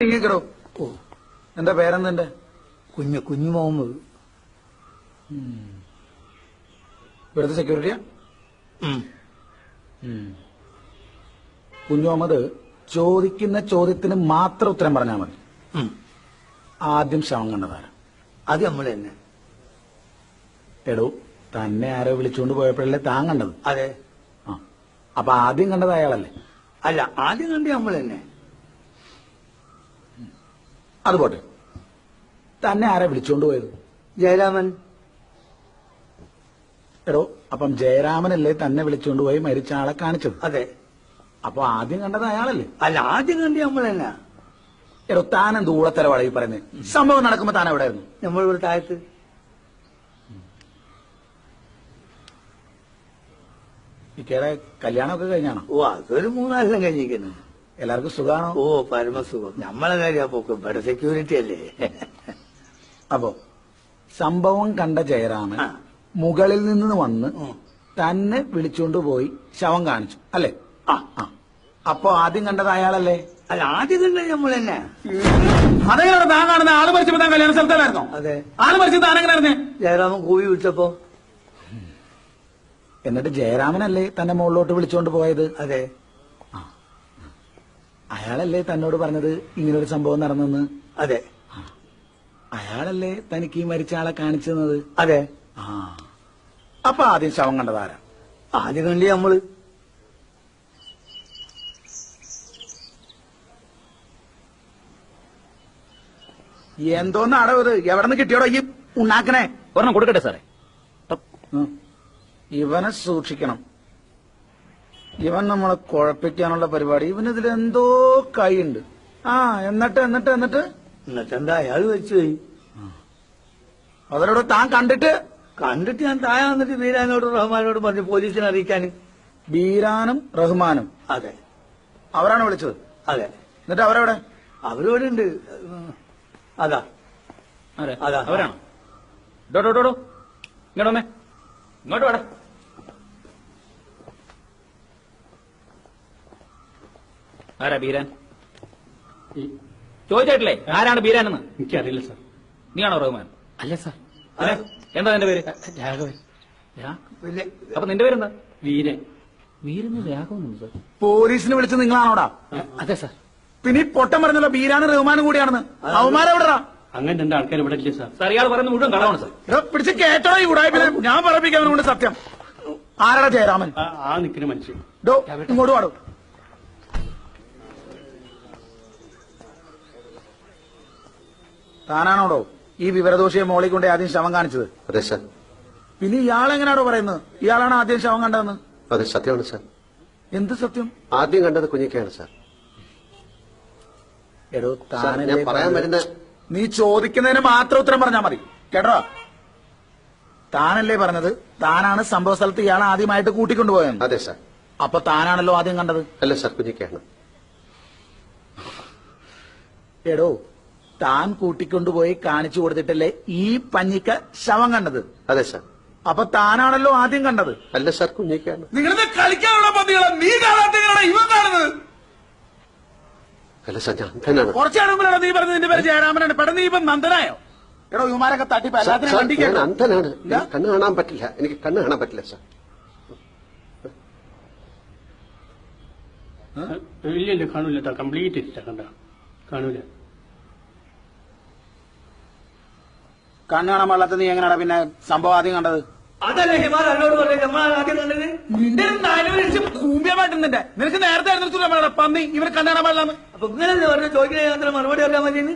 ഇങ്ങിക്കടോ. ഓ, എന്താ പേരെന്തെന്റെ? കുഞ്ഞു മുഹമ്മദ്. ഇവിടുത്തെ സെക്യൂരിറ്റിയാ? ഉം. കുഞ്ഞു മുഹമ്മദ്, ചോദിക്കുന്ന ചോദ്യത്തിന് മാത്രം ഉത്തരം പറഞ്ഞാൽ മതി. ഉം. ആദ്യം ശവം കണ്ടതാരം. അത് നമ്മൾ തന്നെ. എടോ, തന്നെ ആരോ വിളിച്ചുകൊണ്ട് പോയപ്പോഴല്ലേ താൻ കണ്ടത്? അതെ. ആ, അപ്പൊ ആദ്യം കണ്ടത് അയാളല്ലേ? അല്ല, ആദ്യം കണ്ടി നമ്മൾ തന്നെ. അത് പോട്ടെ, തന്നെ ആരാ വിളിച്ചുകൊണ്ട് പോയത്? ജയരാമൻ. എടോ, അപ്പം ജയരാമനല്ലേ തന്നെ വിളിച്ചുകൊണ്ട് പോയി മരിച്ച ആളെ കാണിച്ചത്? അതെ. അപ്പൊ ആദ്യം കണ്ടത് അയാളല്ലേ? അല്ല, ആദ്യം കണ്ടി നമ്മൾ തന്നെ. എടോ, താൻ എന്ത് ഊളത്തരവാടാ ഈ പറയുന്നത്? സംഭവം നടക്കുമ്പോ താൻ എവിടെയായിരുന്നു? നമ്മളിവിടെ താഴത്ത്. ഇക്കയുടെ കല്യാണമൊക്കെ കഴിഞ്ഞാണോ? ഓ, അതൊരു 3-4 കഴിഞ്ഞിരിക്കുന്നു. എല്ലാവർക്കും സുഖാണോ? ഓ, പരമസുഖം. നമ്മളെ കാര്യം പോക്ക് ഇവിടെ സെക്യൂരിറ്റി അല്ലേ. അപ്പോ സംഭവം കണ്ട ജയരാമൻ ആ. മുകളിൽ നിന്ന് വന്ന് ഉം. തന്നെ വിളിച്ചുകൊണ്ട് പോയി ശവം കാണിച്ചു അല്ലേ? ആ. ആ. അപ്പോ ആദ്യം കണ്ടത് അയാളല്ലേ? അല്ല, ആദ്യം കണ്ടത് നമ്മൾ തന്നെ. അതെങ്ങനെ താൻ കാണുന്ന ആള് മരിച്ചപ്പോ താൻ കല്യാണ സ്ഥലത്തല്ലായിരുന്നോ? അതെ. ആള് മരിച്ചത് താനെങ്ങനെ അറിഞ്ഞേ? ജയരാമൻ കൂവി വിളിച്ചപ്പോ. എന്നിട്ട് ജയരാമനല്ലേ തന്നെ മുകളിലോട്ട് വിളിച്ചുകൊണ്ട് പോയത്? അതെ. അയാളല്ലേ തന്നോട് പറഞ്ഞത് ഇങ്ങനൊരു സംഭവം നടന്നെന്ന്? അതെ. അയാളല്ലേ തനിക്ക് ഈ മരിച്ച ആളെ കാണിച്ചു തന്നത്? അതെ. ആ. അപ്പൊ ആദ്യം ശവം കണ്ടതാരാ? ആദ്യം കണ്ടി നമ്മള്. എന്തോന്ന് അടവ്? എവിടെ നിന്ന് കിട്ടിയോടോ ഈ ഉണ്ടാക്കണേ? ഒരെണ്ണം കൊടുക്കട്ടെ സാറേ. ഉം. ഇവനെ സൂക്ഷിക്കണം. ഇവൻ നമ്മളെ കുഴപ്പിക്കാനുള്ള പരിപാടി. ഇവനിതിൽ എന്തോ കൈയുണ്ട്. ആ, എന്നിട്ട് എന്നിട്ട് എന്നിട്ട് എന്നിട്ടെന്താ, അയാൾ മരിച്ചുപോയി. അവരോട് താൻ കണ്ടിട്ട്? കണ്ടിട്ട് ഞാൻ താഴെ വന്നിട്ട് ബീരാനോടും റഹ്മാനോടും പറഞ്ഞു പോലീസിനെ അറിയിക്കാൻ. ബീരാനും റഹ്മാനും അതെ. അവരാണ് വിളിച്ചത്? അതെ. എന്നിട്ട് അവരെവിടെ? അവരോട് ഉണ്ട്. അതാ. ആരെ? അതാ. അവരാണോ? ഡോ ഡോ ഡോ ഡോ. ഇങ്ങോട്ട് വന്നേ. ഇങ്ങോട്ട് വേടാ. ആരാ ബീരാൻ? ചോദിച്ചിട്ടില്ലേ ആരാണ് ബീരാനെന്ന്? എനിക്കറിയില്ല സാർ. നീയാണോ റഹ്മാൻ? അല്ല സാർ. പിന്നെ എന്താ നിന്റെ പേര്? രാഘവൻ. പിന്നെ അപ്പൊ നിന്റെ പേരെന്താ? വീരൻ. വീരന് രാഘവൻ സാർ. പോലീസിനെ വിളിച്ച് നിങ്ങളാണോടാ? അതെ സാർ. പിന്നെ ഈ പൊട്ടം പറഞ്ഞല്ലോ ബീരാനും റഹ്മാനും കൂടിയാണെന്ന്. അവന്മാരെവിടാ? അങ്ങനെ 2 ആൾക്കാർ ഇവിടെ ഇല്ല സാർ. സാർ ഇയാൾ പറയുന്നത് മുഴുവൻ കളവാണ് സാർ. ഇടോ, പിടിച്ച് കേട്ടോ ഈ ഉടായ്പിനെ. ഞാൻ പറപ്പിക്കാനുണ്ട് സത്യം. ആരാടാ ജയരാമൻ? ആ നിൽക്കുന്ന മനുഷ്യൻ. ഡോ, ഇങ്ങോട്ട് പാടും. താനാണോടോ ഈ വിവരദോഷിയെ മോളിൽ കൊണ്ട് ആദ്യം ശവം കാണിച്ചത്? അതെ സാർ. പിന്നെ ഇയാളെങ്ങനാണോ പറയുന്നത് ഇയാളാണ് ആദ്യം ശവം കണ്ടതെന്ന്? അതെ, സത്യമാണ് സാർ. എന്ത് സത്യം? ആദ്യം കണ്ടത് കുഞ്ഞിക്കയാണ് സാർ. എടോ, സാർ, ഞാൻ താനല്ലേ പറയാൻ പറഞ്ഞത്? വരുന്ന നീ ചോദിക്കുന്നതിന് മാത്രം ഉത്തരം പറഞ്ഞാൽ മതി കേട്ടോ. താനല്ലേ പറഞ്ഞത് താനാണ് സംഭവ സ്ഥലത്ത് ഇയാളെ ആദ്യമായിട്ട് കൂട്ടിക്കൊണ്ടുപോയെന്ന്? അതെ സാർ. അപ്പൊ താനാണല്ലോ ആദ്യം കണ്ടത്? അല്ല സാർ, കുഞ്ഞിക്കയാണ്. എടോ, താൻ കൂട്ടിക്കൊണ്ടുപോയി കാണിച്ചു കൊടുത്തിട്ടല്ലേ ഈ പഞ്ഞിക്ക ശവം കണ്ടത്? അതെ സാർ. അപ്പൊ താനാണല്ലോ ആദ്യം കണ്ടത്? അല്ല സാർ, കുഞ്ഞിക്കയാണ്. നിങ്ങളിത് കളിക്കാനുള്ള പന്തികളാ. നീ കാണാത്ത ഇവൻ കാണുന്നത്. അല്ല സാർ, ഞാൻ അന്ധനാണ്. കുറച്ചാണ് നീ പറഞ്ഞത് നിന്റെ പേര് ജയരാമനാണ്. പെട്ടെന്ന് നീ ഇപ്പം നന്ദനായോ? എടോ, ഇവന്മാരൊക്കെ തട്ടിപ്പ് സാർ, എല്ലാത്തിനും സാർ, വണ്ടിക്ക് ഞാൻ അന്ധനാണ്. ഇല്ല? എനിക്ക് കണ്ണ് കാണാൻ പറ്റില്ല. എനിക്ക് കണ്ണ് കാണാൻ പറ്റില്ല സാർ. ഇല്ല കാണൂല. കംപ്ലീറ്റ് ഇല്ല. കണ്ട കാണൂല. കണ്ണ് കാണാൻ പാടില്ലാത്ത നീ എങ്ങനെയാടാ പിന്നെ സംഭവം ആദ്യം കണ്ടത്? അതല്ലേ ഹിമാർ എന്നോട് പറഞ്ഞു നമ്മൾ ആദ്യം കണ്ടത്. നിന്റെ നാലുവരിച്ച് കൂമ്പിയ മാറ്റുന്നുണ്ട്. നിനക്ക് നേരത്തെ ആയിരുന്നു പന്നി ഇവന് കണ്ണ് കാണാൻ പാടില്ലാന്ന്. അപ്പൊ ഇങ്ങനെ പറഞ്ഞു ചോദിക്കുന്ന മറുപടി അറിയാൻ മതി.